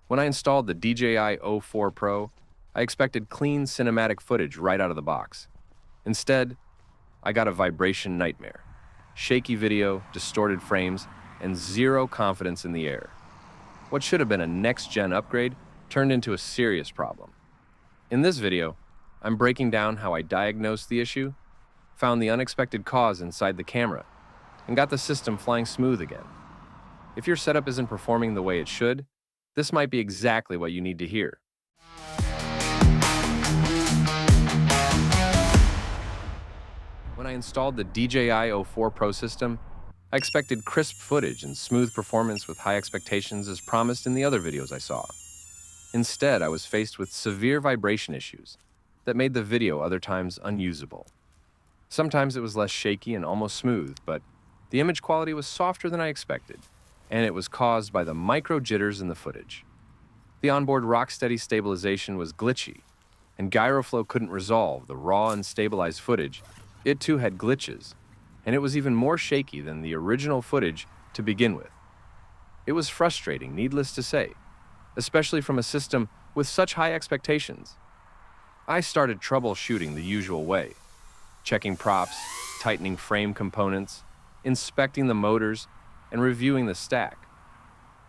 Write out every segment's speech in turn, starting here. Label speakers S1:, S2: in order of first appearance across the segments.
S1: When I installed the DJI O4 Pro, I expected clean cinematic footage right out of the box. Instead, I got a vibration nightmare. Shaky video, distorted frames, and zero confidence in the air. What should have been a next-gen upgrade turned into a serious problem. In this video, I'm breaking down how I diagnosed the issue, found the unexpected cause inside the camera, and got the system flying smooth again. If your setup isn't performing the way it should, this might be exactly what you need to hear. When I installed the DJI O4 Pro system, I expected crisp footage and smooth performance with high expectations as promised in the other videos I saw. Instead, I was faced with severe vibration issues that made the video other times unusable. Sometimes it was less shaky and almost smooth, but the image quality was softer than I expected, and it was caused by the micro jitters in the footage. The onboard rock-steady stabilization was glitchy, and gyroflow couldn't resolve the raw and stabilized footage. It too had glitches, and it was even more shaky than the original footage to begin with. It was frustrating, needless to say, especially from a system with such high expectations. I started troubleshooting the usual way, checking props, tightening frame components, inspecting the motors, and reviewing the stack.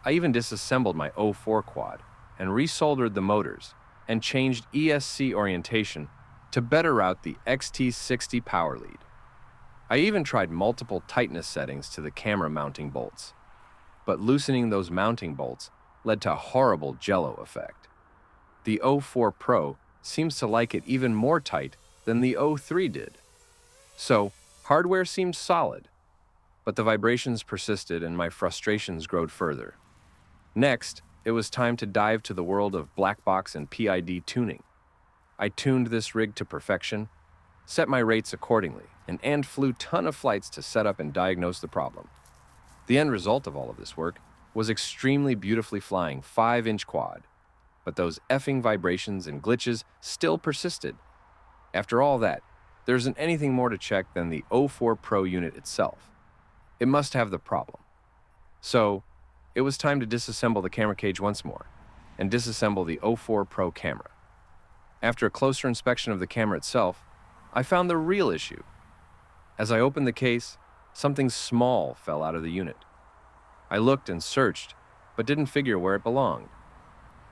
S1: I even disassembled my O4 quad and resoldered the motors and changed ESC orientation to better route the XT60 power lead. I even tried multiple tightness settings to the camera mounting bolts, but loosening those mounting bolts led to a horrible jello effect. The O4 Pro seems to like it even more tight than the O3 did. So, hardware seemed solid, but the vibrations persisted and my frustrations growed further. Next, it was time to dive to the world of black box and PID tuning. I tuned this rig to perfection, set my rates accordingly, and flew a ton of flights to set up and diagnose the problem. The end result of all of this work was extremely beautifully flying 5-inch quad, but those effing vibrations and glitches still persisted. After all that, there isn't anything more to check than the O4 Pro unit itself. It must have the problem. So, it was time to disassemble the camera cage once more, and disassemble the O4 Pro camera. After a closer inspection of the camera itself, I found the real issue. As I opened the case, something small fell out of the unit. I looked and searched, but didn't figure where it belonged.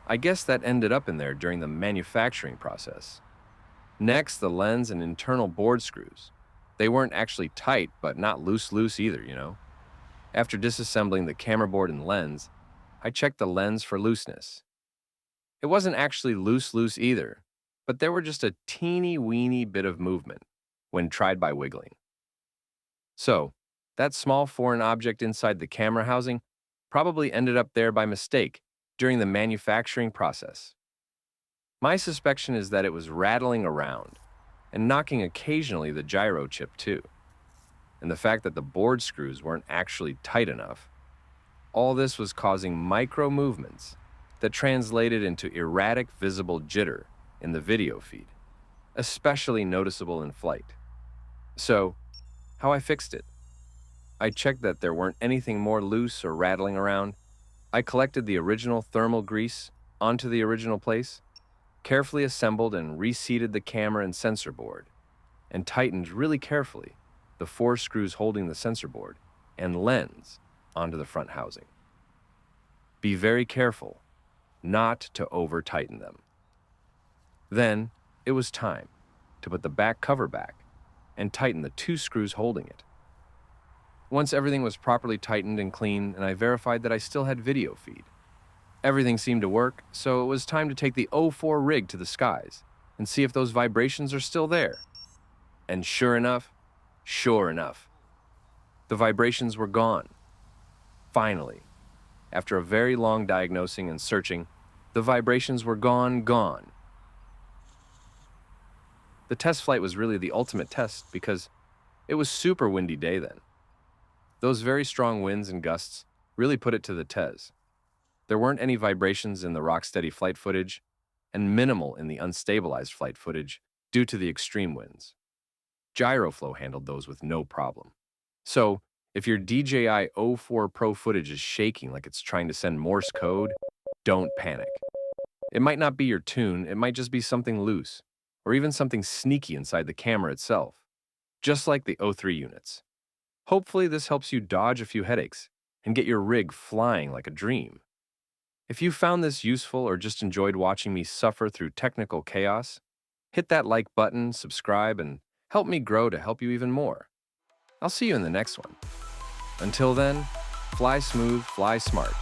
S1: I guess that ended up in there during the manufacturing process. Next, the lens and internal board screws. They weren't actually tight, but not loose either, you know? After disassembling the camera board and lens, I checked the lens for looseness. It wasn't actually loose either, but there were just a teeny-weeny bit of movement when tried by wiggling. So, that small foreign object inside the camera housing probably ended up there by mistake during the manufacturing process. My suspicion is that it was rattling around and knocking occasionally the gyro chip too. And the fact that the board screws weren't actually tight enough. All this was causing micro movements that translated into erratic visible jitter in the video feed, especially noticeable in flight. So, how I fixed it? I checked that there weren't anything more loose or rattling around. I collected the original thermal grease onto the original place, carefully assembled and reseated the camera and sensor board, and tightened really carefully the 4 screws holding the sensor board and lens onto the front housing. Be very careful not to over-tighten them. Then, it was time to put the back cover back and tighten the 2 screws holding it. Once everything was properly tightened and clean, and I verified that I still had video feed, everything seemed to work, so it was time to take the O4 rig to the skies and see if those vibrations are still there. And sure enough, the vibrations were gone. Finally, after a very long diagnosing and searching, the vibrations were gone. The test flight was really the ultimate test because it was super windy day then. Those very strong winds and gusts really put it to the test. There weren't any vibrations in the rock-steady flight footage, and minimal in the unstabilized flight footage due to the extreme winds. Gyroflow handled those with no problem. So, if your DJI O4 Pro footage is shaking like it's trying to send Morse code, don't panic. It might not be your tune, it might just be something loose, or even something sneaky inside the camera itself, just like the O3 units. Hopefully this helps you dodge a few headaches and get your rig flying like a dream. If you found this useful or just enjoyed watching me suffer through technical chaos, hit that like button, subscribe, and help me grow to help you even more. I'll see you in the next one. Until then, fly smooth, fly smart.